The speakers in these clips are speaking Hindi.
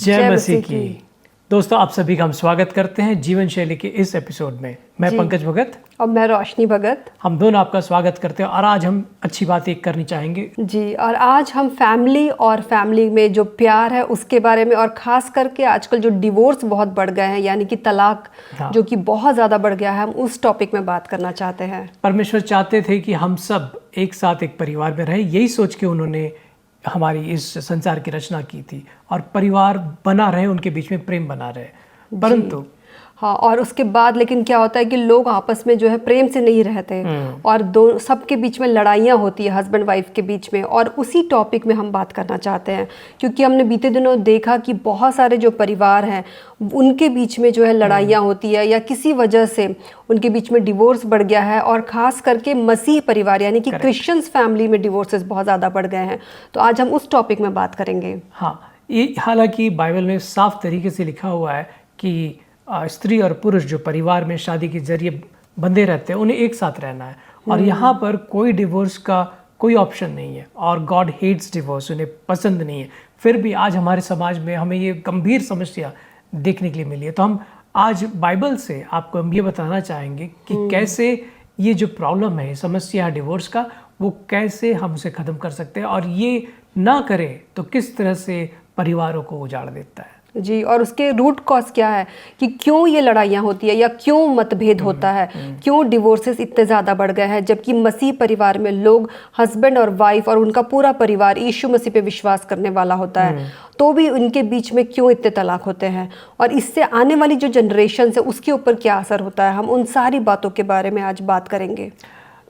जय मसीह की। दोस्तों, आप सभी का हम स्वागत करते हैं जीवन शैली के इस एपिसोड में। मैं पंकज भगत और मैं रोशनी भगत। हम दोनों आपका स्वागत करते हैं और आज हम अच्छी बात एक करनी चाहेंगे जी। और आज हम फैमिली और फैमिली में जो प्यार है उसके बारे में, और ख़ास करके आजकल जो डिवोर्स बहुत बढ़ गए हैं, यानी कि तलाक जो कि बहुत ज़्यादा बढ़ गया है, हम उस टॉपिक में बात करना चाहते हैं। परमेश्वर चाहते थे कि हम सब एक साथ एक परिवार में रहें, यही सोच के उन्होंने हमारी इस संसार की रचना की थी और परिवार बना रहे, उनके बीच में प्रेम बना रहे। परंतु हाँ, और उसके बाद लेकिन क्या होता है कि लोग आपस में जो है प्रेम से नहीं रहते और दो सबके बीच में लड़ाइयाँ होती है, हस्बैंड वाइफ के बीच में। और उसी टॉपिक में हम बात करना चाहते हैं, क्योंकि हमने बीते दिनों देखा कि बहुत सारे जो परिवार हैं उनके बीच में जो है लड़ाइयाँ होती है, या किसी वजह से उनके बीच में डिवोर्स बढ़ गया है। और ख़ास करके मसीह परिवार यानी कि क्रिश्चियंस फैमिली में डिवोर्सेस बहुत ज़्यादा बढ़ गए हैं। तो आज हम उस टॉपिक में बात करेंगे। हाँ, ये हालांकि बाइबल में साफ तरीके से लिखा हुआ है कि स्त्री और पुरुष जो परिवार में शादी के जरिए बंधे रहते हैं उन्हें एक साथ रहना है, और यहाँ पर कोई डिवोर्स का कोई ऑप्शन नहीं है। और गॉड हेट्स डिवोर्स, उन्हें पसंद नहीं है। फिर भी आज हमारे समाज में हमें ये गंभीर समस्या देखने के लिए मिली है। तो हम आज बाइबल से आपको हम ये बताना चाहेंगे कि कैसे ये जो प्रॉब्लम है, समस्या है डिवोर्स का, वो कैसे हम उसे ख़त्म कर सकते हैं, और ये ना करें तो किस तरह से परिवारों को उजाड़ देता है। जी। और उसके रूट कॉज क्या है कि क्यों ये लड़ाइयाँ होती है या क्यों मतभेद होता है, क्यों डिवोर्सेस इतने ज़्यादा बढ़ गए हैं, जबकि मसीह परिवार में लोग हस्बैंड और वाइफ और उनका पूरा परिवार यीशु मसीह पे विश्वास करने वाला होता है, तो भी उनके बीच में क्यों इतने तलाक होते हैं, और इससे आने वाली जो जनरेशन है उसके ऊपर क्या असर होता है। हम उन सारी बातों के बारे में आज बात करेंगे।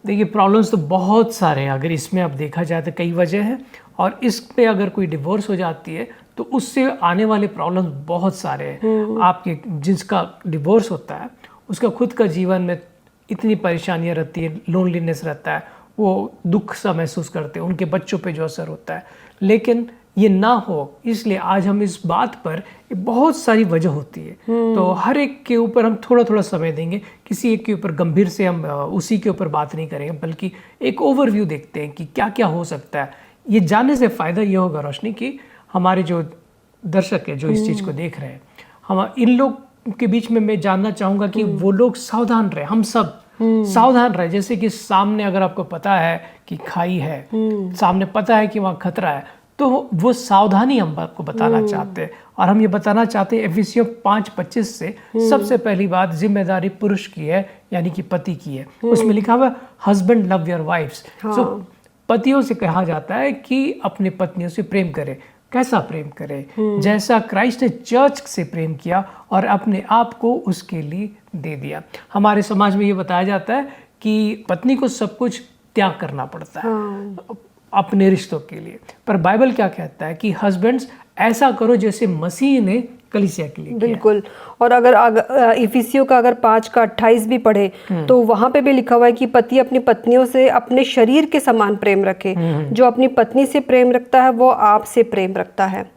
देखिए, प्रॉब्लम्स तो बहुत सारे हैं। अगर इसमें अब देखा जाए तो कई वजह है, और इस पे अगर कोई डिवोर्स हो जाती है तो उससे आने वाले प्रॉब्लम्स बहुत सारे हैं। आपके जिसका डिवोर्स होता है उसका खुद का जीवन में इतनी परेशानियां रहती है, लोनलीनेस रहता है, वो दुख सा महसूस करते हैं, उनके बच्चों पे जो असर होता है। लेकिन ये ना हो, इसलिए आज हम इस बात पर, बहुत सारी वजह होती है, तो हर एक के ऊपर हम थोड़ा थोड़ा समय देंगे। किसी एक के ऊपर गंभीर से हम उसी के ऊपर बात नहीं करेंगे, बल्कि एक ओवरव्यू देखते हैं कि क्या क्या हो सकता है। ये जानने से फ़ायदा ये होगा रोशनी कि हमारे जो दर्शक है जो इस चीज़ को देख रहे हैं, हम इन लोग के बीच में मैं जानना चाहूँगा कि वो लोग सावधान रहे, हम सब सावधान रहे। जैसे कि सामने अगर आपको पता है कि खाई है, सामने पता है कि वहाँ खतरा है, तो वो सावधानी हम आपको बताना चाहते हैं। और हम ये बताना चाहते हैं एफिसियों 5:25 से, सबसे पहली बात जिम्मेदारी पुरुष की है, यानी कि पति की है। उसमें लिखा हुआ हस्बैंड लव योर वाइफ्स। सो पतियों से कहा जाता है कि अपने पत्नियों से प्रेम करें। कैसा प्रेम करें? जैसा क्राइस्ट ने चर्च से प्रेम किया और अपने आप को उसके लिए दे दिया। हमारे समाज में ये बताया जाता है कि पत्नी को सब कुछ त्याग करना पड़ता है अपने रिश्तों के लिए, पर बाइबल क्या कहता है कि हस्बैंड्स ऐसा करो जैसे मसीह ने कलीसिया के लिए किया। बिल्कुल। और अगर इफिसियों का अगर 5:28 भी पढ़े तो वहां पे भी लिखा हुआ है कि पति अपनी पत्नियों से अपने शरीर के समान प्रेम रखे। जो अपनी पत्नी से प्रेम रखता है वो आप से प्रेम रखता है।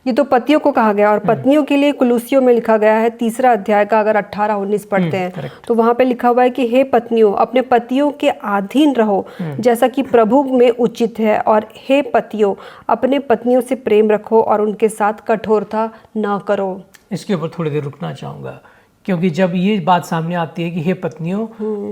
ये तो पतियों को कहा गया। और पत्नियों के लिए कुलूसियों में लिखा गया है 3 अध्याय का अगर 18-19 पढ़ते हैं तो वहां पे लिखा हुआ है कि हे पत्नियों, अपने पतियों के अधीन रहो जैसा कि प्रभु में उचित है, और हे पतियों, अपने पत्नियों से प्रेम रखो और उनके साथ कठोरता ना करो। इसके ऊपर थोड़ी देर रुकना चाहूँगा, क्योंकि जब ये बात सामने आती है कि हे पत्नियों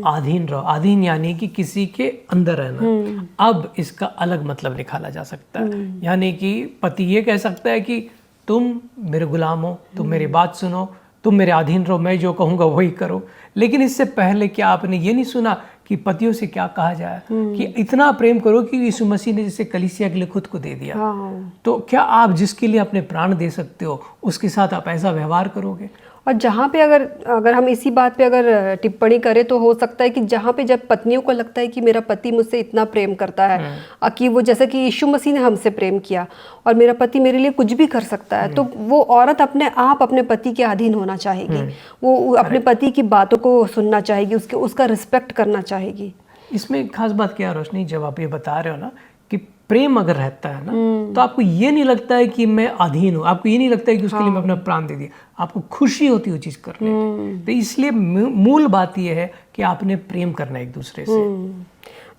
अधीन रहो, अधीन यानी कि किसी के अंदर रहना, अब इसका अलग मतलब निकाला जा सकता है। यानी कि पति ये कह सकता है कि तुम मेरे गुलाम हो, तुम मेरी बात सुनो, तुम मेरे अधीन रहो, मैं जो कहूँगा वही करो। लेकिन इससे पहले क्या आपने ये नहीं सुना कि पतियों से क्या कहा जाए कि इतना प्रेम करो कि यीशु मसीह ने जैसे कलीसिया के लिए खुद को दे दिया। तो क्या आप जिसके लिए अपने प्राण दे सकते हो उसके साथ आप ऐसा व्यवहार करोगे? और जहाँ पे अगर हम इसी बात पे अगर टिप्पणी करें तो हो सकता है कि जहाँ पे जब पत्नियों को लगता है कि मेरा पति मुझसे इतना प्रेम करता है कि वो जैसे कि यीशु मसीह ने हमसे प्रेम किया और मेरा पति मेरे लिए कुछ भी कर सकता है, तो वो औरत अपने आप अपने पति के अधीन होना चाहेगी। वो अपने पति की बातों को सुनना चाहेगी, उसका रिस्पेक्ट करना चाहेगी। इसमें खास बात क्या है रोशनी, जब आप ये बता रहे हो ना कि प्रेम अगर रहता है ना, तो आपको ये नहीं लगता है कि मैं अधीन हूँ, आपको ये नहीं लगता है कि उसके लिए मैं अपना प्राण दे दिया, आपको खुशी होती है वो चीज़ करने की। तो इसलिए मूल बात ये है कि आपने प्रेम करना एक दूसरे से।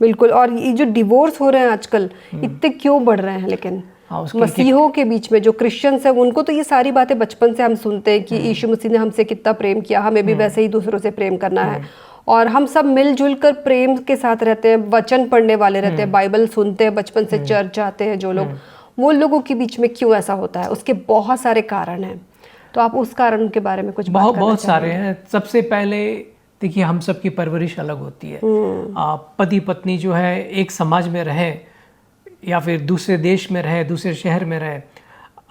बिल्कुल। और ये जो डिवोर्स हो रहे हैं आजकल इतने क्यों बढ़ रहे हैं, लेकिन हाँ, उसके मसीहों के बीच में जो क्रिश्चियंस है उनको तो ये सारी बातें बचपन से हम सुनते हैं कि यीशु मसीह ने हमसे कितना प्रेम किया, हमें भी वैसे ही दूसरों से प्रेम करना है। और हम सब मिलजुल कर प्रेम के साथ रहते हैं, वचन पढ़ने वाले रहते हैं, बाइबल सुनते हैं, बचपन से चर्च जाते हैं जो लोग, वो लोगों के बीच में क्यों ऐसा होता है? उसके बहुत सारे कारण हैं। तो आप उस कारण के बारे में कुछ बात करना बहुत सारे हैं। सबसे पहले देखिए, हम सबकी परवरिश अलग होती है। पति पत्नी जो है एक समाज में रहे या फिर दूसरे देश में रहे, दूसरे शहर में रहे,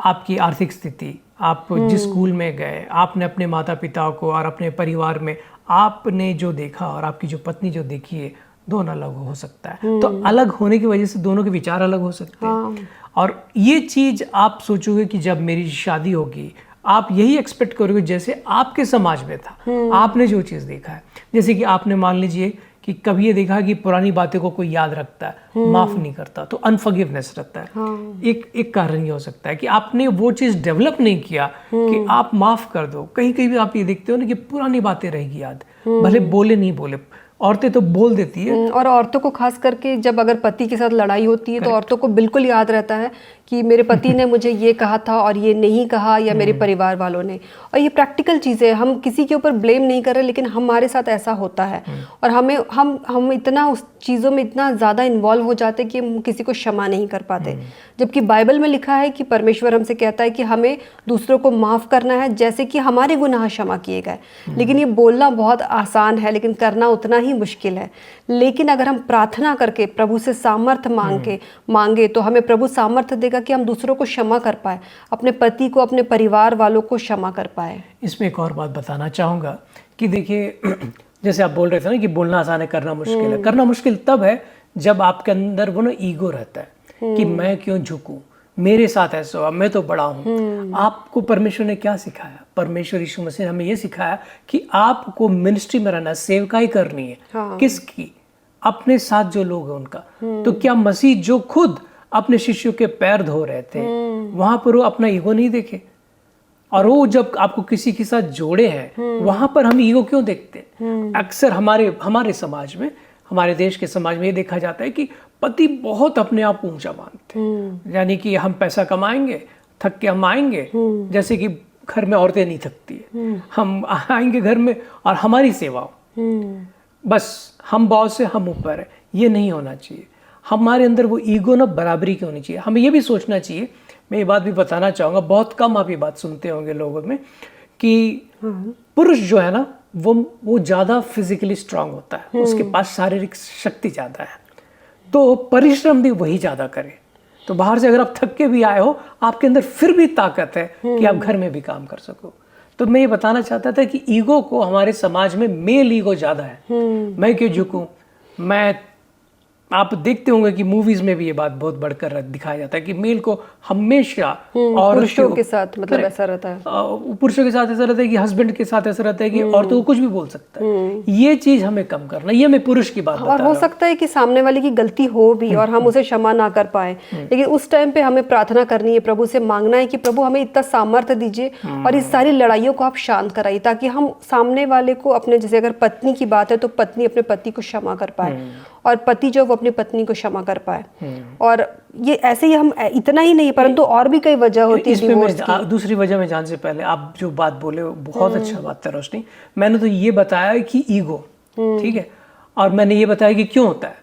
आपकी आर्थिक स्थिति, आप जिस स्कूल में गए, आपने अपने माता पिता को और अपने परिवार में आपने जो देखा और आपकी जो पत्नी जो देखी है, दोनों अलग हो सकता है। तो अलग होने की वजह से दोनों के विचार अलग हो सकते हैं। और ये चीज़ आप सोचोगे कि जब मेरी शादी होगी, आप यही एक्सपेक्ट करोगे जैसे आपके समाज में था, आपने जो चीज़ देखा है। जैसे कि आपने मान लीजिए कि कभी ये देखा कि पुरानी बातें को कोई याद रखता है, माफ नहीं करता, तो अनफॉरगिवनेस रहता है। एक कारण ये हो सकता है कि आपने वो चीज़ डेवलप नहीं किया कि आप माफ कर दो। कहीं कहीं भी आप ये देखते हो ना कि पुरानी बातें रहेगी याद, भले बोले नहीं बोले, औरतें तो बोल देती है। और औरतों को खास करके जब अगर पति के साथ लड़ाई होती है तो औरतों को बिल्कुल याद रहता है कि मेरे पति ने मुझे ये कहा था और ये नहीं कहा, या मेरे परिवार वालों ने। और ये प्रैक्टिकल चीज़ है, हम किसी के ऊपर ब्लेम नहीं कर रहे, लेकिन हमारे साथ ऐसा होता है। और हम इतना उस चीज़ों में इतना ज़्यादा इन्वॉल्व हो जाते हैं कि हम किसी को क्षमा नहीं कर पाते। जबकि बाइबल में लिखा है कि परमेश्वर हमसे कहता है कि हमें दूसरों को माफ़ करना है जैसे कि हमारे गुनाह क्षमा किए गए। लेकिन ये बोलना बहुत आसान है, लेकिन करना उतना ही मुश्किल है। लेकिन अगर हम प्रार्थना करके प्रभु से सामर्थ्य मांगे तो हमें प्रभु सामर्थ्य देगा कि हम दूसरों को क्षमा कर पाए, अपने पति को, अपने परिवार वालों को क्षमा कर पाए। इसमें एक और बात बताना चाहूँगा कि देखिए, जैसे आप बोल रहे थे ना कि बोलना आसान है, करना मुश्किल है। करना मुश्किल तब है जब आपके अंदर वो ना ईगो रहता है कि मैं क्यों झुकूं, मेरे साथ ऐसा हुआ, मैं तो बड़ा हूँ। आपको परमेश्वर ने क्या सिखाया? परमेश्वर यीशु मसीह ने हमें ये सिखाया कि आपको मिनिस्ट्री में रहना, सेवकाई करनी है। किसकी? अपने साथ जो लोग हैं उनका। तो क्या मसीह जो खुद अपने शिष्यों के पैर धो रहे थे, वहां पर वो अपना ईगो नहीं देखे? और वो जब आपको किसी के साथ जोड़े हैं, वहां पर हम ईगो क्यों देखते हैं? अक्सर हमारे समाज में, हमारे देश के समाज में ये देखा जाता है कि पति बहुत अपने आप को ऊंचा मानते हैं। यानी कि हम पैसा कमाएंगे, थक के हम आएंगे, जैसे कि घर में औरतें नहीं थकती है, हम आएंगे घर में और हमारी सेवा, बस हम बॉस से हम ऊपर है। ये नहीं होना चाहिए। हमारे अंदर वो ईगो ना बराबरी की होनी चाहिए। हमें ये भी सोचना चाहिए, मैं ये बात भी बताना चाहूँगा, बहुत कम आप ये बात सुनते होंगे लोगों में, कि पुरुष जो है ना वो ज़्यादा फिजिकली स्ट्रांग होता है, उसके पास शारीरिक शक्ति ज़्यादा है, तो परिश्रम भी वही ज़्यादा करे। तो बाहर से अगर आप थक के भी आए हो, आपके अंदर फिर भी ताकत है कि आप घर में भी काम कर सको। तो मैं ये बताना चाहता था कि ईगो को हमारे समाज में मेल ईगो ज़्यादा है। मैं क्यों झुकूं, आप देखते होंगे कि मूवीज में भी ये बात बहुत बढ़कर दिखाया जाता है कि मेल को हमेशा और पुरुषों के साथ मतलब ऐसा रहता है, पुरुषों के साथ ऐसा रहता है कि हस्बैंड के साथ ऐसा रहता है कि औरतों को कुछ भी बोल सकता है। ये चीज हमें कम करना, ये मैं पुरुष की बात बता और हो सकता है कि सामने वाले की गलती हो भी और हम उसे क्षमा ना कर पाए, लेकिन उस टाइम पे हमें प्रार्थना करनी है, प्रभु से मांगना है कि प्रभु हमें इतना सामर्थ्य दीजिए और इस सारी लड़ाइयों को आप शांत कराइए, ताकि हम सामने वाले को अपने, जैसे अगर पत्नी की बात है तो पत्नी अपने पति को क्षमा कर पाए और पति जो वो अपनी पत्नी को क्षमा कर पाए। और ये ऐसे ही हम इतना ही नहीं, परंतु और भी कई वजह होती है डिवोर्स की। दूसरी वजह में जाने से पहले आप जो बात बोले बहुत अच्छा बात है रोशनी। मैंने तो ये बताया कि ईगो, ठीक है, और मैंने ये बताया कि क्यों होता है।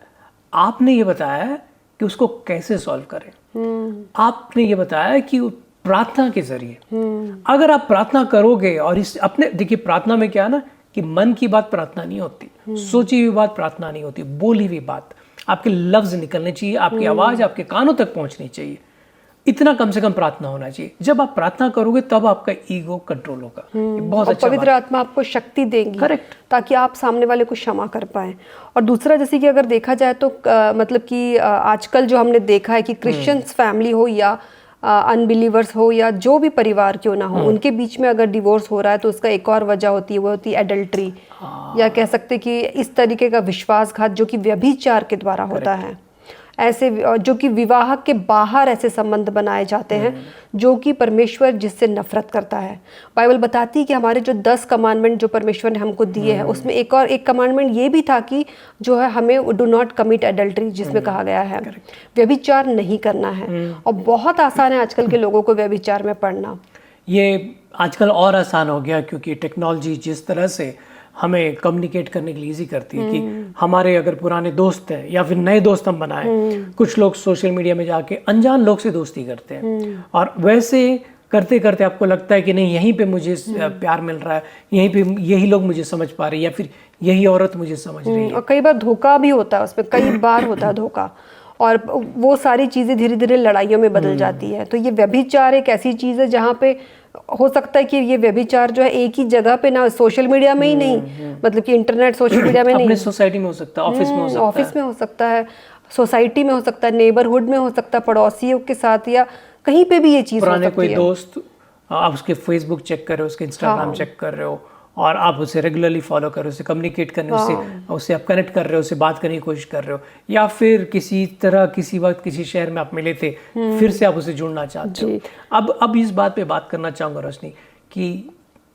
आपने ये बताया कि उसको कैसे सॉल्व करें। आपने ये बताया कि प्रार्थना के जरिए, अगर आप प्रार्थना करोगे और इस अपने, देखिए प्रार्थना में क्या है ना कि मन की बात प्रार्थना नहीं होती, सोची हुई बात प्रार्थना नहीं होती, बोली हुई बात, आपके लफ्ज निकलने चाहिए, आपकी आवाज आपके कानों तक पहुंचनी चाहिए, इतना कम से कम प्रार्थना होना चाहिए। जब आप प्रार्थना करोगे तब आपका ईगो कंट्रोल होगा। बहुत अच्छा, पवित्र आत्मा आपको शक्ति देंगी, करेक्ट, ताकि आप सामने वाले को क्षमा कर पाए। और दूसरा, जैसे कि अगर देखा जाए तो मतलब कि आजकल जो हमने देखा है कि क्रिश्चियंस फैमिली हो या अनबिलीवर्स हो या जो भी परिवार क्यों ना हो, उनके बीच में अगर डिवोर्स हो रहा है तो उसका एक और वजह होती है, वो होती है एडल्ट्री, या कह सकते कि इस तरीके का विश्वासघात जो कि व्यभिचार के द्वारा होता है। ऐसे जो कि विवाह के बाहर ऐसे संबंध बनाए जाते हैं जो कि परमेश्वर जिससे नफरत करता है। बाइबल बताती है कि हमारे जो 10 कमांडमेंट जो परमेश्वर ने हमको दिए हैं उसमें एक कमांडमेंट ये भी था कि जो है हमें डू नॉट कमिट एडल्ट्री, जिसमें कहा गया है व्यभिचार नहीं करना है। और बहुत आसान है आजकल के लोगों को व्यभिचार में पड़ना। ये आजकल और आसान हो गया क्योंकि टेक्नोलॉजी जिस तरह से हमें कम्युनिकेट करने के लिए इजी करती है कि हमारे अगर पुराने दोस्त हैं या फिर नए दोस्त हम बनाए, कुछ लोग सोशल मीडिया में जाके अनजान लोग से दोस्ती करते हैं और वैसे करते करते आपको लगता है कि नहीं यहीं पे मुझे प्यार मिल रहा है, यहीं पे यही लोग मुझे समझ पा रहे हैं या फिर यही औरत मुझे समझ रही है। और कई बार धोखा भी होता है उसमें, कई बार होता है धोखा, और वो सारी चीज़ें धीरे धीरे लड़ाइयों में बदल जाती है। तो ये व्यभिचार एक ऐसी चीज़ है जहाँ पे हो सकता है कि ये व्यभिचार जो है एक ही जगह पे ना, सोशल मीडिया में ही नहीं, मतलब कि इंटरनेट सोशल मीडिया में नहीं, अपने सोसाइटी में हो सकता है, ऑफिस में हो सकता है, ऑफिस में हो सकता है, सोसाइटी में हो सकता है, नेबरहुड में हो सकता है, पड़ोसियों के साथ, या कहीं पे भी ये चीज़ हो सकती है। पुराने कोई दोस्त, आप उसके फेसबुक चेक कर रहे हो, उसके इंस्टाग्राम चेक कर रहे हो और आप उसे रेगुलरली फॉलो कर रहे हो, उससे कम्युनिकेट करने, उससे आप कनेक्ट कर रहे हो, उससे बात करने की कोशिश कर रहे हो, या फिर किसी तरह किसी वक्त किसी शहर में आप मिले थे, फिर से आप उसे जुड़ना चाहते हो। अब इस बात पे बात करना चाहूँगा रोशनी कि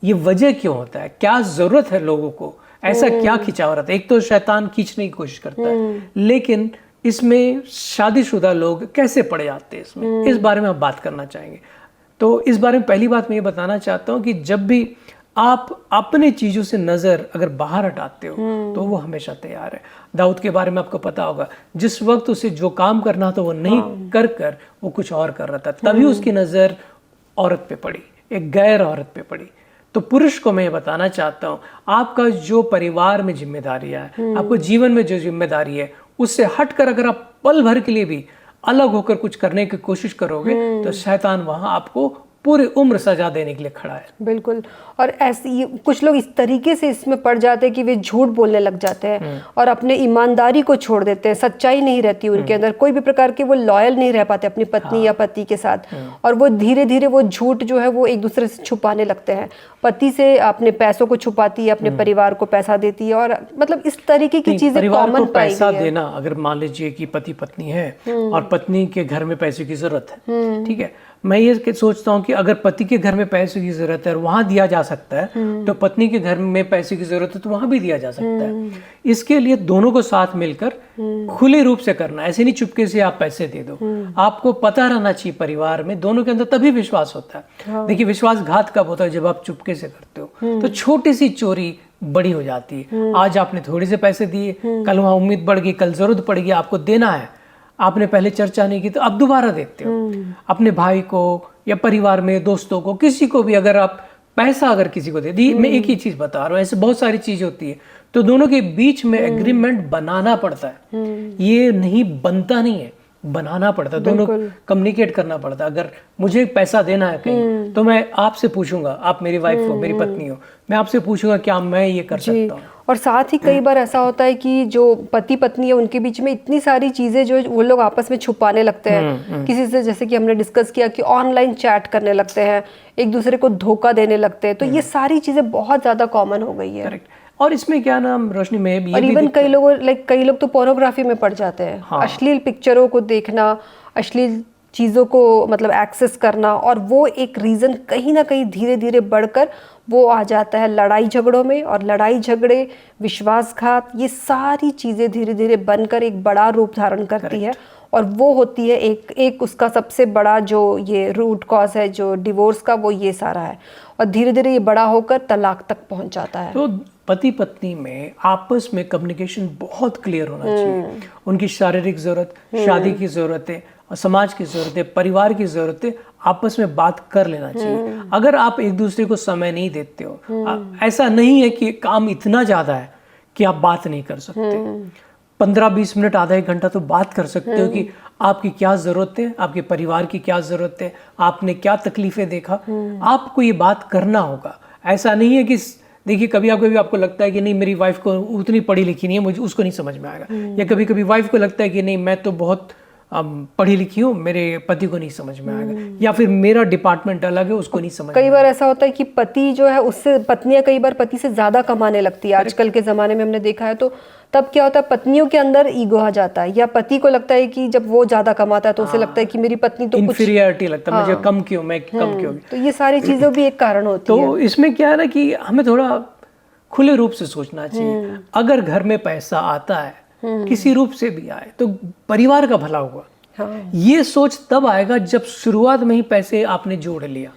ये वजह क्यों होता है, क्या ज़रूरत है लोगों को, ऐसा क्या खिंचाव रहता है। एक तो शैतान खींचने की कोशिश करता है, लेकिन इसमें शादीशुदा लोग कैसे पड़ जाते हैं इसमें, इस बारे में आप बात करना चाहेंगे। तो इस बारे में पहली बात मैं ये बताना चाहता हूँ कि जब भी आप अपने चीज़ों से नज़र अगर बाहर हटाते हो तो वो हमेशा तैयार है। दाऊद के बारे में आपको पता होगा, जिस वक्त उसे जो काम करना था वो नहीं कर वो कुछ और कर रहा था, तभी उसकी नज़र औरत पे पड़ी, एक गैर औरत पे पड़ी। तो पुरुष को मैं ये बताना चाहता हूँ, आपका जो परिवार में जिम्मेदारी है, आपको जीवन में जो जिम्मेदारी है, उससे हटकर अगर आप पल भर के लिए भी अलग होकर कुछ करने की कोशिश करोगे तो शैतान वहां आपको पूरी उम्र सजा देने के लिए खड़ा है। बिल्कुल। और ऐसे कुछ लोग इस तरीके से इसमें पड़ जाते हैं कि वे झूठ बोलने लग जाते हैं और अपने ईमानदारी को छोड़ देते हैं, सच्चाई नहीं रहती उनके अंदर, कोई भी प्रकार के वो लॉयल नहीं रह पाते अपनी पत्नी या पति के साथ, और वो धीरे धीरे वो झूठ जो है वो एक दूसरे से छुपाने लगते हैं। पति से अपने पैसों को छुपाती है, अपने परिवार को पैसा देती है, और मतलब इस तरीके की चीजें कॉमन पैसा देना, अगर मान लीजिए कि पति पत्नी है और पत्नी के घर में पैसे की जरूरत है, ठीक है, मैं ये सोचता हूँ कि अगर पति के घर में पैसे की जरूरत है और वहां दिया जा सकता है, तो पत्नी के घर में पैसे की जरूरत है तो वहां भी दिया जा सकता है। इसके लिए दोनों को साथ मिलकर खुले रूप से करना, ऐसे नहीं चुपके से आप पैसे दे दो। आपको पता रहना चाहिए परिवार में दोनों के अंदर, तभी विश्वास होता है। देखिए, विश्वासघात कब होता है, जब आप चुपके से करते हो। तो छोटी सी चोरी बड़ी हो जाती है। आज आपने थोड़े से पैसे दिए, कल वहां उम्मीद बढ़ गई, कल जरूरत पड़ेगी, आपको देना है, आपने पहले चर्चा नहीं की तो अब दोबारा देते हो। अपने भाई को या परिवार में दोस्तों को, किसी को भी अगर आप पैसा अगर किसी को दे दी, मैं एक ही चीज बता रहा हूँ, ऐसे बहुत सारी चीज होती है, तो दोनों के बीच में एग्रीमेंट बनाना पड़ता है। ये नहीं बनता नहीं है, बनाना पड़ता है, दोनों कम्युनिकेट करना पड़ता है। अगर मुझे पैसा देना है कहीं तो मैं आपसे पूछूंगा, आप मेरी वाइफ हो, मेरी पत्नी हो, मैं आपसे पूछूंगा क्या मैं ये कर सकता हूँ। और साथ ही कई बार ऐसा होता है कि जो पति पत्नी है उनके बीच में इतनी सारी चीजें जो वो लोग आपस में छुपाने लगते हैं किसी से, जैसे कि हमने डिस्कस किया कि ऑनलाइन चैट करने लगते हैं, एक दूसरे को धोखा देने लगते हैं। तो ये सारी चीजें बहुत ज्यादा कॉमन हो गई है। करेक्ट। और इसमें क्या नाम रोशनी में भी, और इवन कई लोग तो पोर्नोग्राफी में पड़ जाते हैं। हाँ। अश्लील पिक्चरों को देखना, अश्लील चीज़ों को मतलब एक्सेस करना, और वो एक रीज़न कहीं ना कहीं धीरे धीरे बढ़कर वो आ जाता है लड़ाई झगड़ों में, और लड़ाई झगड़े, विश्वासघात, ये सारी चीज़ें धीरे धीरे बनकर एक बड़ा रूप धारण करती है। और वो होती है एक उसका सबसे बड़ा जो ये रूट कॉज है जो डिवोर्स का, वो ये सारा है, और धीरे धीरे ये बड़ा होकर तलाक तक पहुंच जाता है। तो पति पत्नी में आपस में कम्युनिकेशन बहुत क्लियर होना चाहिए। उनकी शारीरिक जरूरत, शादी की जरूरतें, समाज की जरूरतें, परिवार की जरूरतें आपस में बात कर लेना चाहिए। अगर आप एक दूसरे को समय नहीं देते हो, ऐसा नहीं है कि काम इतना ज्यादा है कि आप बात नहीं कर सकते, 15-20 मिनट, आधा एक घंटा तो बात कर सकते हो कि आपकी क्या जरूरत है, आपके परिवार की क्या जरूरत है, आपने क्या तकलीफें देखा, आपको ये बात करना होगा। ऐसा नहीं है कि देखिए, कभी आपको लगता है कि नहीं मेरी वाइफ को उतनी पढ़ी लिखी नहीं है, मुझे उसको नहीं समझ में आएगा, या कभी कभी वाइफ को लगता है कि नहीं मैं तो बहुत पढ़ी लिखी हूँ, मेरे पति को नहीं समझ में आएगा, या फिर मेरा डिपार्टमेंट अलग है, उसको नहीं समझ। कई बार ऐसा होता है कि पति जो है उससे पत्नियां कई बार पति से ज्यादा कमाने लगती है, आजकल के जमाने में हमने देखा है। तो तब क्या होता है, पत्नियों के अंदर ईगो आ जाता है, या पति को लगता है कि जब वो ज्यादा कमाता है तो उसे लगता है कि मेरी पत्नी तो कुछ इंफीरियरिटी लगता है, मुझे कम क्यों, मैं कम क्यों। तो ये सारी चीजें भी एक कारण होती है। तो इसमें क्या है ना कि हमें थोड़ा खुले रूप से सोचना चाहिए। अगर घर में पैसा आता है, किसी रूप से भी आए, तो परिवार का भला हुआ। हाँ। ये सोच तब आएगा जब शुरुआत में ही पैसे आपने जोड़ लिया,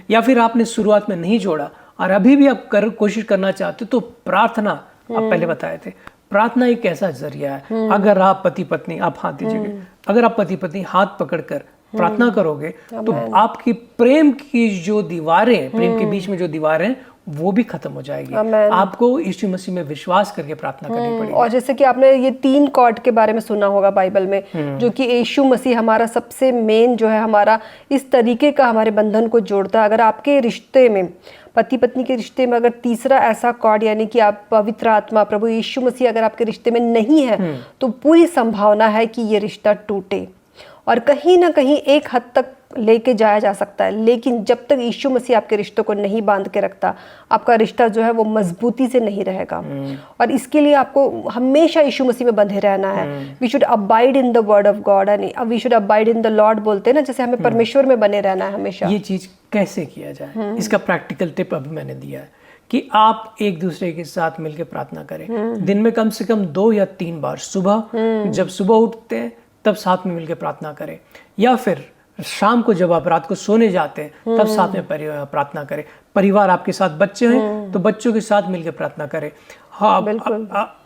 या फिर आपने शुरुआत में नहीं जोड़ा और अभी भी आप कोशिश करना चाहते हो, तो प्रार्थना, आप पहले बताए थे, प्रार्थना एक ऐसा जरिया है। अगर आप पति पत्नी, आप हाथ दीजिए, अगर आप पति पत्नी हाथ पकड़कर प्रार्थना करोगे, तो आपकी प्रेम की जो दीवारें, प्रेम के बीच में जो दीवारें, वो भी खत्म हो जाएगी। आपको यीशु मसीह में विश्वास करके प्रार्थना करनी पड़ेगी। और जैसे कि आपने ये 3 कॉर्ड के बारे में सुना होगा बाइबल में, जो कि यीशु मसीह हमारा सबसे मेन जो है, हमारा इस तरीके का हमारे बंधन को जोड़ता है। अगर आपके रिश्ते में, पति पत्नी के रिश्ते में, अगर तीसरा ऐसा कॉर्ड यानी कि आप पवित्र आत्मा, प्रभु यीशु मसीह अगर आपके रिश्ते में नहीं है, तो पूरी संभावना है कि ये रिश्ता टूटे और कहीं ना कहीं एक हद तक लेके जाया जा सकता है। लेकिन जब तक यीशु मसीह आपके रिश्तों को नहीं बांध के रखता, आपका रिश्ता जो है वो मजबूती से नहीं रहेगा। और इसके लिए आपको हमेशा यीशु मसीह में बंधे रहना है। We should abide in the word of God, we should abide in the Lord बोलते हैं ना, जैसे हमें परमेश्वर में बने रहना है हमेशा। ये चीज कैसे किया जाए, इसका प्रैक्टिकल टिप अभी मैंने दिया है कि आप एक दूसरे के साथ मिलकर प्रार्थना करें। दिन में कम से कम 2 या 3 बार, सुबह जब सुबह उठते हैं तब साथ में मिलकर प्रार्थना करें, या फिर शाम को जब आप रात को सोने जाते हैं तब साथ में प्रार्थना करें। परिवार आपके साथ बच्चे हैं तो बच्चों के साथ मिलकर प्रार्थना करें। हाँ,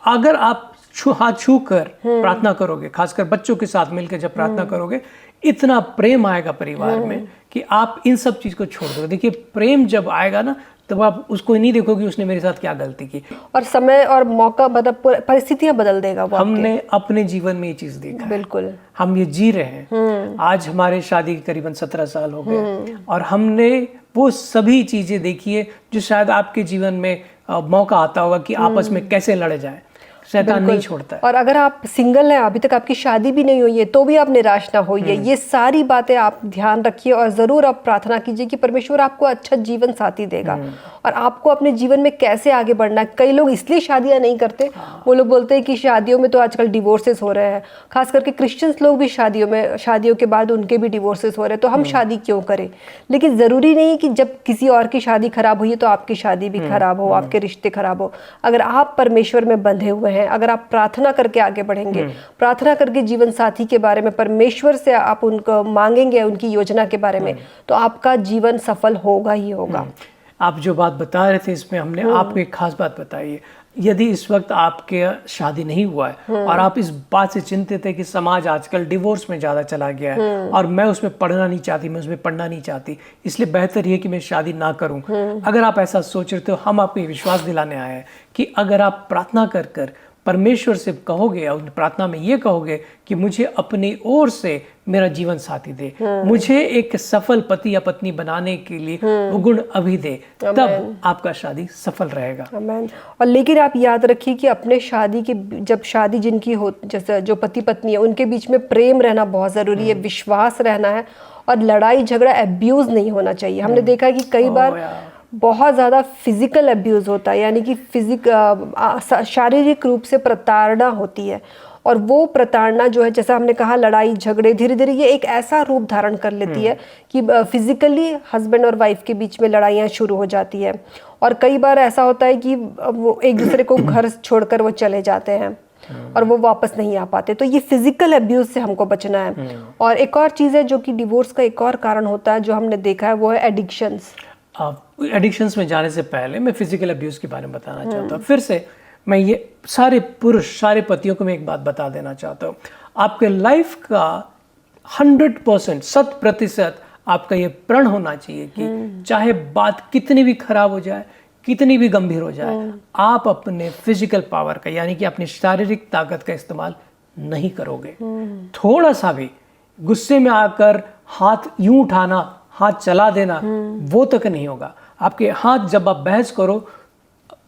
अगर आप हाथ छू कर प्रार्थना करोगे, खासकर बच्चों के साथ मिलकर जब प्रार्थना करोगे, इतना प्रेम आएगा परिवार में कि आप इन सब चीज को छोड़ दोगे। देखिए, प्रेम जब आएगा ना, तब आप उसको नहीं देखोगे उसने मेरे साथ क्या गलती की, और समय और मौका परिस्थितियां बदल देगा वो। हमने अपने जीवन में ये चीज देखा, बिल्कुल हम ये जी रहे हैं। आज हमारे शादी के करीबन 17 साल हो गए, और हमने वो सभी चीजें देखी है जो शायद आपके जीवन में मौका आता होगा कि आपस में कैसे लड़े जाए। शैतान नहीं छोड़ता है। और अगर आप सिंगल हैं, अभी तक आपकी शादी भी नहीं हुई है, तो भी आप निराश ना होइए। ये सारी बातें आप ध्यान रखिए और ज़रूर आप प्रार्थना कीजिए कि परमेश्वर आपको अच्छा जीवन साथी देगा और आपको अपने जीवन में कैसे आगे बढ़ना है। कई लोग इसलिए शादियां नहीं करते, वो लोग बोलते हैं कि शादियों में तो आजकल डिवोर्सेस हो रहे हैं, खास करके क्रिश्चियंस लोग भी शादियों के बाद उनके भी डिवोर्सेस हो रहे हैं, तो हम शादी क्यों करें। लेकिन ज़रूरी नहीं कि जब किसी और की शादी खराब हुई है तो आपकी शादी भी खराब हो, आपके रिश्ते खराब हो। अगर आप परमेश्वर में बंधे हुए हैं, अगर आप प्रार्थना करके आगे बढ़ेंगे, प्रार्थना करके जीवन साथी के बारे में परमेश्वर से आप उनको मांगेंगे, उनकी योजना के बारे में, तो आपका जीवन सफल होगा ही होगा। आप जो बात बता रहे थे, इसमें हमने आपको एक खास बात बताई है। यदि इस वक्त आपके शादी नहीं हुआ है और आप इस बात से चिंतित है कि समाज आजकल डिवोर्स में ज़्यादा चला गया है और मैं उसमें पढ़ना नहीं चाहती, मैं उसमें पढ़ना नहीं चाहती, इसलिए बेहतर ये कि मैं शादी ना करूं, अगर आप ऐसा सोच रहे हो, तो हम आपको विश्वास दिलाने आए हैं कि अगर आप प्रार्थना कर कर परमेश्वर से कहोगे और प्रार्थना में ये कहोगे कि मुझे अपनी ओर से मेरा जीवन साथी दे, मुझे एक सफल पति या पत्नी बनाने के लिए वो गुण अभी दे, तब आपका शादी सफल रहेगा। आमीन। और लेकिन आप याद रखिए कि अपने शादी की, जब शादी जिनकी हो, जैसे जो पति पत्नी है, उनके बीच में प्रेम रहना बहुत ज़रूरी है, विश्वास रहना है और लड़ाई झगड़ा अब्यूज़ नहीं होना चाहिए। हमने देखा है कि कई बार बहुत ज़्यादा फिजिकल अब्यूज़ होता है, यानी कि शारीरिक रूप से प्रताड़ना होती है। और वो प्रताड़ना जो है, जैसा हमने कहा, लड़ाई झगड़े धीरे धीरे ये एक ऐसा रूप धारण कर लेती है कि फिजिकली हस्बैंड और वाइफ के बीच में लड़ाइयाँ शुरू हो जाती है। और कई बार ऐसा होता है कि वो एक दूसरे को घर छोड़कर वो चले जाते हैं और वो वापस नहीं आ पाते। तो ये फिजिकल अब्यूज से हमको बचना है। और एक और चीज़ है जो कि डिवोर्स का एक और कारण होता है, जो हमने देखा है, वो है एडिक्शंस। एडिक्शंस में जाने से पहले मैं फिजिकल अब्यूज के बारे में बताना चाहता हूँ। फिर से मैं ये सारे पुरुष, सारे पतियों को मैं एक बात बता देना चाहता हूँ, आपके लाइफ का 100%, 100% आपका ये प्रण होना चाहिए कि चाहे बात कितनी भी खराब हो जाए, कितनी भी गंभीर हो जाए, आप अपने फिजिकल पावर का, यानी कि अपनी शारीरिक ताकत का इस्तेमाल नहीं करोगे। थोड़ा सा भी गुस्से में आकर हाथ यूं उठाना, हाथ चला देना, वो तक नहीं होगा। आपके हाथ, जब आप बहस करो,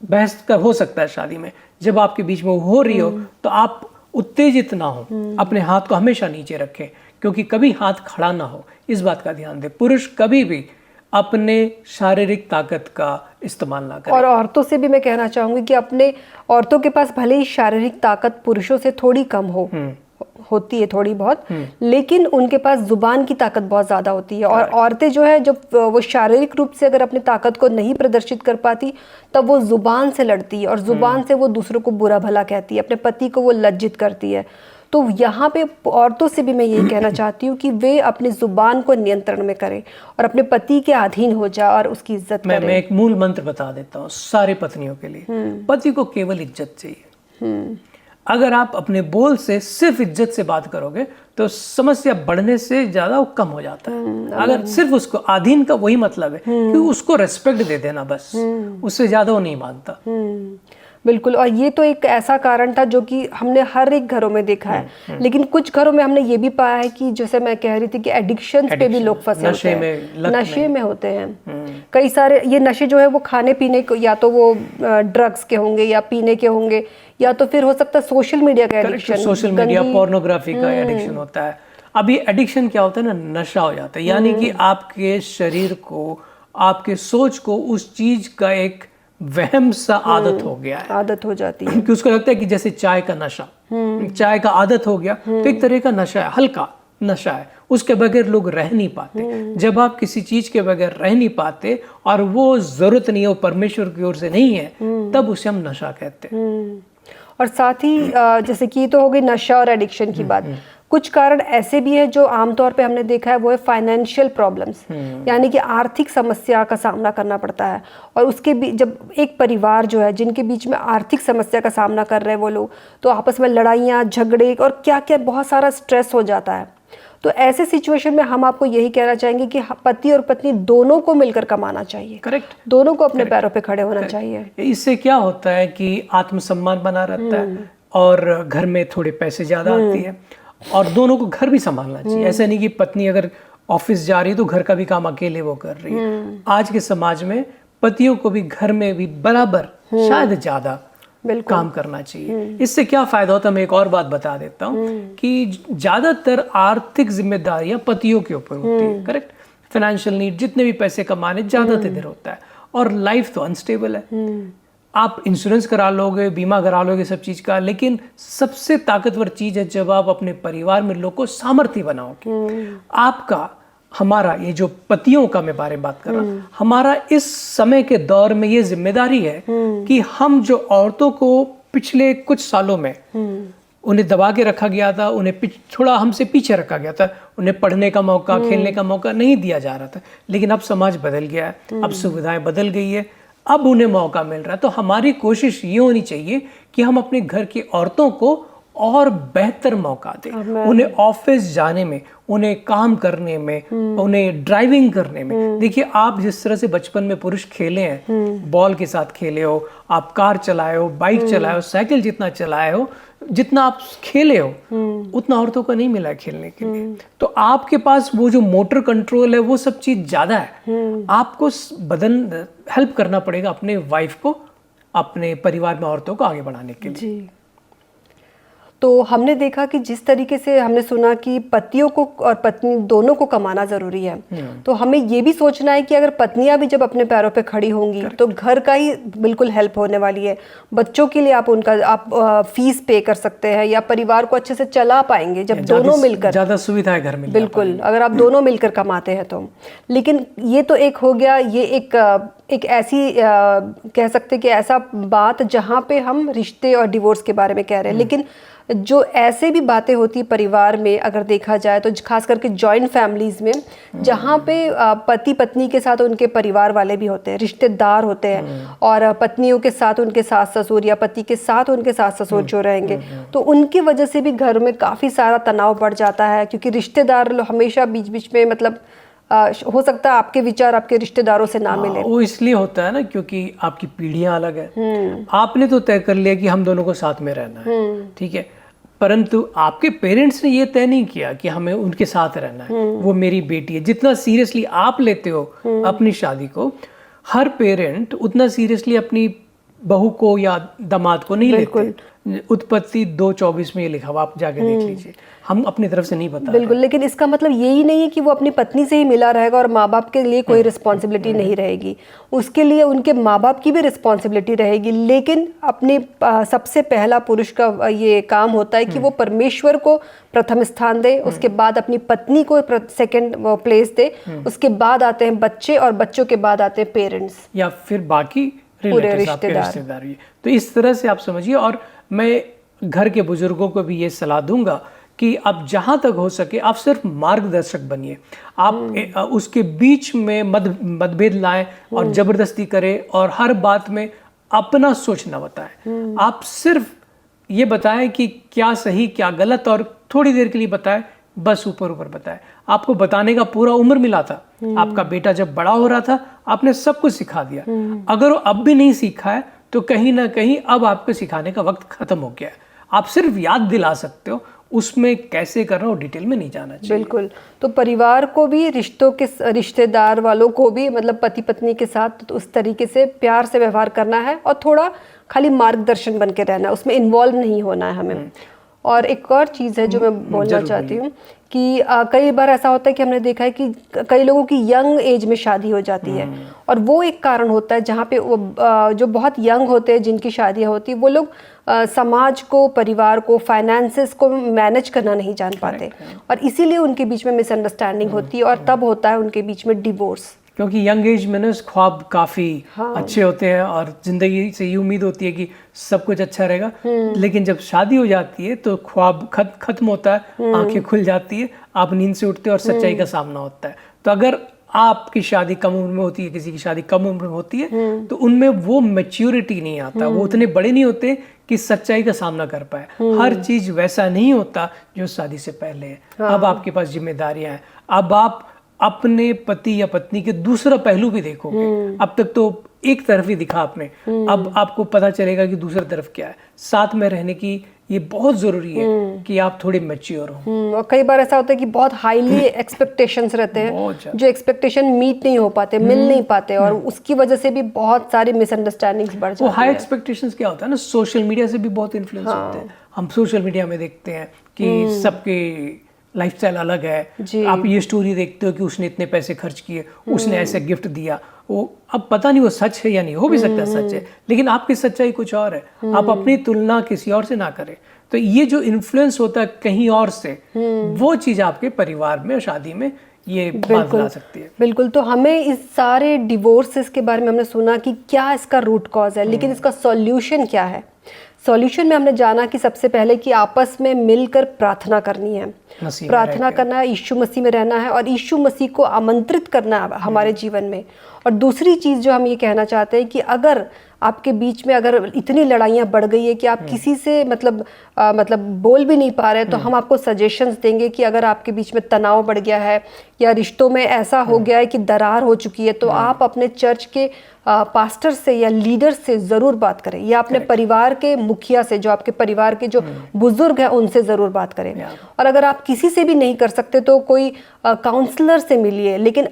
बहस का हो सकता है शादी में, जब आपके बीच में हो रही हो, तो आप उत्तेजित ना हो, अपने हाथ को हमेशा नीचे रखें, क्योंकि कभी हाथ खड़ा ना हो, इस बात का ध्यान दें। पुरुष कभी भी अपने शारीरिक ताकत का इस्तेमाल ना करें। और औरतों से भी मैं कहना चाहूंगी कि अपने औरतों के पास भले ही शारीरिक ताकत पुरुषों से थोड़ी कम होती है थोड़ी बहुत, लेकिन उनके पास जुबान की ताकत बहुत ज्यादा होती है। और औरतें जो है, जब वो शारीरिक रूप से अगर अपनी ताकत को नहीं प्रदर्शित कर पाती, तब वो जुबान से लड़ती है और जुबान से वो दूसरों को बुरा भला कहती है, अपने पति को वो लज्जित करती है। तो यहाँ पे औरतों से भी मैं यही कहना चाहती हूँ कि वे अपनी जुबान को नियंत्रण में करें और अपने पति के अधीन हो जाए और उसकी इज्जत करें। मैं एक मूल मंत्र बता देता हूँ सारे पत्नियों के लिए। पति को केवल इज्जत चाहिए। अगर आप अपने बोल से सिर्फ इज्जत से बात करोगे तो समस्या बढ़ने से ज्यादा वो कम हो जाता है। अगर सिर्फ उसको अधीन का वही मतलब है कि उसको रेस्पेक्ट दे देना, बस उससे ज्यादा वो नहीं मानता। बिल्कुल। और ये तो एक ऐसा कारण था जो कि हमने हर एक घरों में देखा है, लेकिन कुछ घरों में हमने ये भी पाया है कि जैसे मैं कह रही थी कि एडिक्शन पे भी लोग फंसे होते हैं, नशे में होते हैं। कई सारे ये नशे जो है वो खाने पीने को, या तो वो ड्रग्स के होंगे या पीने के होंगे, या तो फिर हो सकता है सोशल मीडिया का एडिक्शन, सोशल मीडिया पोर्नोग्राफी का एडिक्शन होता है। अब ये एडिक्शन क्या होता है ना, नशा हो जाता है, यानी कि आपके शरीर को, आपके सोच को उस चीज का एक वहम सा आदत हो गया है, आदत हो जाती है कि उसको लगता है कि जैसे चाय का नशा, चाय का आदत हो गया तो एक तरह का नशा है, हल्का नशा है, उसके बगैर लोग रह नहीं पाते। जब आप किसी चीज के बगैर रह नहीं पाते और वो जरूरत नहीं है, वो परमेश्वर की ओर से नहीं है, तब उसे हम नशा कहते हैं। और साथ ही जैसे कि ये तो हो गई नशा और एडिक्शन की बात, कुछ कारण ऐसे भी है जो आमतौर पे हमने देखा है, वो है फाइनेंशियल प्रॉब्लम्स, यानी कि आर्थिक समस्या का सामना करना पड़ता है। और उसके बीच जब एक परिवार जो है जिनके बीच में आर्थिक समस्या का सामना कर रहे हैं वो लोग, तो आपस में लड़ाइयाँ, झगड़े और क्या क्या बहुत सारा स्ट्रेस हो जाता है। तो ऐसे सिचुएशन में हम आपको यही कहना चाहेंगे कि पति और पत्नी दोनों को मिलकर कमाना चाहिए। करेक्ट। दोनों को अपने पैरों पे खड़े होना चाहिए। इससे क्या होता है कि आत्मसम्मान बना रहता है और घर में थोड़े पैसे ज्यादा आती है, और दोनों को घर भी संभालना चाहिए। ऐसा नहीं कि पत्नी अगर ऑफिस जा रही है तो घर का भी काम अकेले वो कर रही है। आज के समाज में पतियों को भी घर में भी बराबर, शायद ज्यादा काम करना चाहिए। इससे क्या फायदा होता है, मैं एक और बात बता देता हूँ कि ज्यादातर आर्थिक जिम्मेदारियां पतियों के ऊपर होती है। करेक्ट। फाइनेंशियल नीड, जितने भी पैसे कमाने, ज्यादातर देर होता है। और लाइफ तो अनस्टेबल है। आप इंश्योरेंस करा लोगे, बीमा करा लोगे सब चीज का, लेकिन सबसे ताकतवर चीज है जब आप अपने परिवार में लोगों को सामर्थ्य बनाओगे। आपका, हमारा, ये जो पतियों का मैं बारे में बात कर रहा हूँ, हमारा इस समय के दौर में ये जिम्मेदारी है कि हम जो औरतों को पिछले कुछ सालों में उन्हें दबा के रखा गया था, उन्हें थोड़ा हमसे पीछे रखा गया था, उन्हें पढ़ने का मौका, खेलने का मौका नहीं दिया जा रहा था, लेकिन अब समाज बदल गया है, अब सुविधाएं बदल गई है, अब उन्हें मौका मिल रहा है। तो हमारी कोशिश ये होनी चाहिए कि हम अपने घर की औरतों को और बेहतर मौका दें, उन्हें ऑफिस जाने में, उन्हें काम करने में, उन्हें ड्राइविंग करने में। देखिए, आप जिस तरह से बचपन में पुरुष खेले हैं, बॉल के साथ खेले हो, आप कार चलाए हो, बाइक चलाए हो, साइकिल जितना चलाए हो, जितना आप खेले हो, उतना औरतों को नहीं मिला है खेलने के लिए। तो आपके पास वो जो मोटर कंट्रोल है, वो सब चीज ज्यादा है। आपको बदन हेल्प करना पड़ेगा अपने वाइफ को, अपने परिवार में औरतों को आगे बढ़ाने के लिए। जी। तो हमने देखा कि जिस तरीके से हमने सुना कि पतियों को और पत्नी दोनों को कमाना जरूरी है, तो हमें ये भी सोचना है कि अगर पत्नियां भी जब अपने पैरों पे खड़ी होंगी तो घर का ही बिल्कुल हेल्प होने वाली है। बच्चों के लिए आप फीस पे कर सकते हैं, या परिवार को अच्छे से चला पाएंगे जब दोनों मिलकर, ज्यादा सुविधाएं घर में बिल्कुल, अगर आप दोनों मिलकर कमाते हैं तो। लेकिन ये तो एक हो गया, ये एक ऐसी कह सकते कि ऐसा बात जहाँ पे हम रिश्ते और डिवोर्स के बारे में कह रहे हैं। लेकिन जो ऐसे भी बातें होती परिवार में, अगर देखा जाए तो खास करके जॉइंट फैमिलीज में, जहाँ पे पति पत्नी के साथ उनके परिवार वाले भी होते हैं, रिश्तेदार होते हैं, और पत्नियों के साथ उनके सास ससुर या पति के साथ उनके सास ससुर जो रहेंगे, तो उनकी वजह से भी घर में काफ़ी सारा तनाव बढ़ जाता है। क्योंकि रिश्तेदार हमेशा बीच बीच में, मतलब हो सकता है आपके विचार आपके रिश्तेदारों से ना मिले। वो इसलिए होता है ना क्योंकि आपकी पीढ़ियां अलग है। आपने तो तय कर लिया कि हम दोनों को साथ में रहना है, ठीक है, परंतु आपके पेरेंट्स ने ये तय नहीं किया कि हमें उनके साथ रहना है, वो मेरी बेटी है। जितना सीरियसली आप लेते हो अपनी शादी को, हर पेरेंट उतना सीरियसली अपनी बहू को या दामाद को नहीं लेते। उत्पत्ति 2:24 में ये लिखा हुआ, आप जाके देख लीजिए। हम अपनी तरफ से नहीं बता बिल्कुल, लेकिन इसका मतलब यही नहीं है कि वो अपनी पत्नी से ही मिला रहेगा और माँ बाप के लिए कोई रिस्पॉन्सिबिलिटी नहीं रहेगी। उसके लिए उनके माँ बाप की भी रिस्पॉन्सिबिलिटी रहेगी, लेकिन अपने सबसे पहला पुरुष का ये काम होता है कि वो परमेश्वर को प्रथम स्थान दे, उसके बाद अपनी पत्नी को सेकंड प्लेस दे, उसके बाद आते हैं बच्चे और बच्चों के बाद आते हैं पेरेंट्स या फिर बाकी पूरे रिश्तेदार। तो इस तरह से आप समझिए। और मैं घर के बुजुर्गों को भी ये सलाह दूंगा कि आप जहां तक हो सके आप सिर्फ मार्गदर्शक बनिए। आप उसके बीच में मतभेद लाएं और जबरदस्ती करें और हर बात में अपना सोचना बताएं। आप सिर्फ ये बताएं कि क्या सही क्या गलत, और थोड़ी देर के लिए बताएं, बस ऊपर ऊपर बताएं। आपको बताने का पूरा उम्र मिला था। आपका बेटा जब बड़ा हो रहा था आपने सब कुछ सिखा दिया। अगर वो अब भी नहीं सीखा है तो कहीं ना कहीं अब आपको सिखाने का वक्त खत्म हो गया है। आप सिर्फ याद दिला सकते हो, उसमें कैसे करना हो डिटेल में नहीं जाना चाहिए। बिल्कुल। तो परिवार को भी, रिश्तेदार वालों को भी, मतलब पति पत्नी के साथ तो उस तरीके से प्यार से व्यवहार करना है और थोड़ा खाली मार्गदर्शन बन के रहना है, उसमें इन्वॉल्व नहीं होना है हमें। और एक और चीज़ है जो मैं बोलना चाहती हूँ कि कई बार ऐसा होता है कि हमने देखा है कि कई लोगों की यंग एज में शादी हो जाती है, और वो एक कारण होता है जहाँ पे वो जो बहुत यंग होते हैं जिनकी शादियाँ होती है, वो लोग समाज को, परिवार को, फाइनेंसेस को मैनेज करना नहीं जान पाते, और इसीलिए उनके बीच में मिसअंडरस्टैंडिंग होती है और तब होता है उनके बीच में डिवोर्स। क्योंकि यंग एज में ना ख्वाब काफ़ी अच्छे होते हैं और ज़िंदगी से ये उम्मीद होती है कि सब कुछ अच्छा रहेगा, लेकिन जब शादी हो जाती है तो ख्वाब खत्म होता है, आंखें खुल जाती है, आप नींद से उठते हैं और सच्चाई का सामना होता है। तो अगर आपकी शादी कम उम्र में होती है, किसी की शादी कम उम्र में होती है, तो उनमें वो मैच्योरिटी नहीं आता, वो उतने बड़े नहीं होते कि सच्चाई का सामना कर पाए। हर चीज़ वैसा नहीं होता जो शादी से पहले है। अब आपके पास जिम्मेदारियां हैं, अब आप अपने पति या पत्नी के दूसरा पहलू भी देखोगे। अब तक तो एक तरफ ही दिखा आपने, अब आपको पता चलेगा कि दूसरी तरफ क्या है। साथ में रहने की ये बहुत जरूरी है कि आप थोड़े मैच्योर हो। और कई बार ऐसा होता है कि बहुत हाईली एक्सपेक्टेशंस रहते हैं, जो एक्सपेक्टेशन मीट नहीं हो पाते, मिल नहीं पाते, और उसकी वजह से भी बहुत सारी मिसअंडरस्टैंडिंग्स बढ़ जाती है। वो हाई एक्सपेक्टेशंस क्या होता है ना, सोशल मीडिया से भी बहुत इन्फ्लुएंस होते हैं। हम सोशल मीडिया में देखते हैं कि सबके लाइफस्टाइल अलग है। आप ये स्टोरी देखते हो कि उसने इतने पैसे खर्च किए, उसने ऐसे गिफ्ट दिया, वो अब पता नहीं वो सच है या नहीं, हो भी सकता है सच है, लेकिन आपकी सच्चाई कुछ और है। आप अपनी तुलना किसी और से ना करें। तो ये जो इन्फ्लुएंस होता है कहीं और से, वो चीज आपके परिवार में और शादी में ये बात ला सकती है। बिल्कुल। तो हमें इस सारे डिवोर्सेस के बारे में हमने सुना कि क्या इसका रूट कॉज है, लेकिन इसका सॉल्यूशन क्या है। सॉल्यूशन में हमने जाना कि सबसे पहले कि आपस में मिलकर प्रार्थना करनी है, प्रार्थना करना है, यीशु मसीह में रहना है और यीशु मसीह को आमंत्रित करना है हमारे जीवन में। और दूसरी चीज़ जो हम ये कहना चाहते हैं कि अगर आपके बीच में अगर इतनी लड़ाइयाँ बढ़ गई है कि आप किसी से मतलब बोल भी नहीं पा रहे, तो हम आपको सजेशंस देंगे कि अगर आपके बीच में तनाव बढ़ गया है या रिश्तों में ऐसा हो गया है कि दरार हो चुकी है, तो आप अपने चर्च के पास्टर से या लीडर से ज़रूर बात करें, या अपने परिवार के मुखिया से, जो आपके परिवार के जो बुजुर्ग हैं उनसे ज़रूर बात करें। और अगर आप किसी से भी नहीं कर सकते तो कोई काउंसलर से मिलिए, लेकिन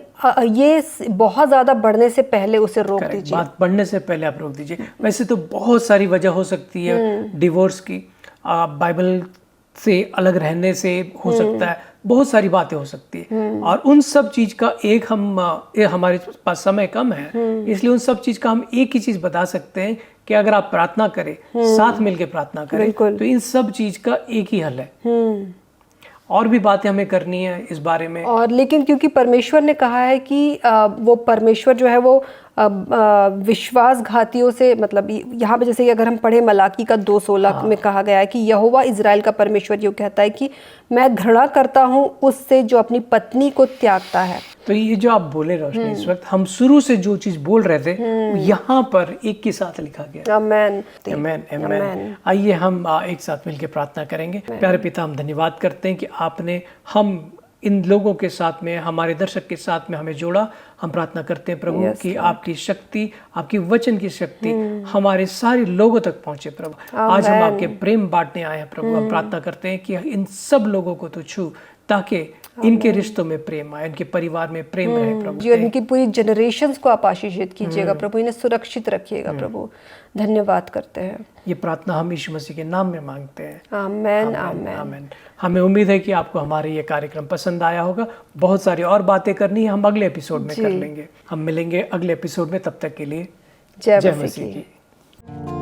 ये बहुत ज़्यादा बढ़ने से पहले उसे रोक दीजिए। बात बढ़ने से पहले आप रोक दीजिए। वैसे तो बहुत सारी वजह हो सकती है डिवोर्स की, बाइबल से अलग रहने से हो सकता है, बहुत सारी बातें हो सकती है, और उन सब चीज का हमारे पास समय कम है, इसलिए उन सब चीज का हम एक ही चीज बता सकते हैं कि अगर आप प्रार्थना करें, साथ मिलकर प्रार्थना करें, तो इन सब चीज का एक ही हल है। और भी बातें हमें करनी है इस बारे में, और लेकिन क्योंकि परमेश्वर ने कहा है कि वो परमेश्वर जो है वो विश्वासघातियों से, मतलब यहाँ पे जैसे कि अगर हम पढ़े मलाकी का 2:16 में कहा गया है कि यहोवा इज़राइल का परमेश्वर ये कहता है कि मैं घृणा करता हूँ उससे जो अपनी पत्नी को त्यागता है। तो ये जो आप बोले रोशनी, इस वक्त हम शुरू से जो चीज बोल रहे थे यहाँ पर एक के साथ लिखा गया। आमेन, आमेन, आमेन। आइए हम एक साथ मिलकर प्रार्थना करेंगे। प्यारे पिता, हम धन्यवाद करते हैं कि आपने हम इन लोगों के साथ में, हमारे दर्शक के साथ में हमें जोड़ा। हम प्रार्थना करते हैं प्रभु कि आपकी शक्ति, आपकी वचन की शक्ति हमारे सारे लोगों तक पहुंचे प्रभु। आज हम आपके प्रेम बांटने आए हैं प्रभु। हम प्रार्थना करते हैं कि इन सब लोगों को तो छू, ताकि इनके रिश्तों में प्रेम आए, इनके परिवार में प्रेम रहे प्रभु। जी, और इनकी पूरी जनरेशंस को आप आशीषित कीजिएगा प्रभु, इन्हें सुरक्षित रखिएगा प्रभु। धन्यवाद करते हैं। ये प्रार्थना हम यीशु मसीह के नाम में मांगते हैं। आमेन, आमेन, आमेन। आमेन। हमें उम्मीद है कि आपको हमारे ये कार्यक्रम पसंद आया होगा। बहुत सारी और बातें करनी है, हम अगले एपिसोड में कर लेंगे। हम मिलेंगे अगले एपिसोड में, तब तक के लिए जय जय मसीह मसीह की। की।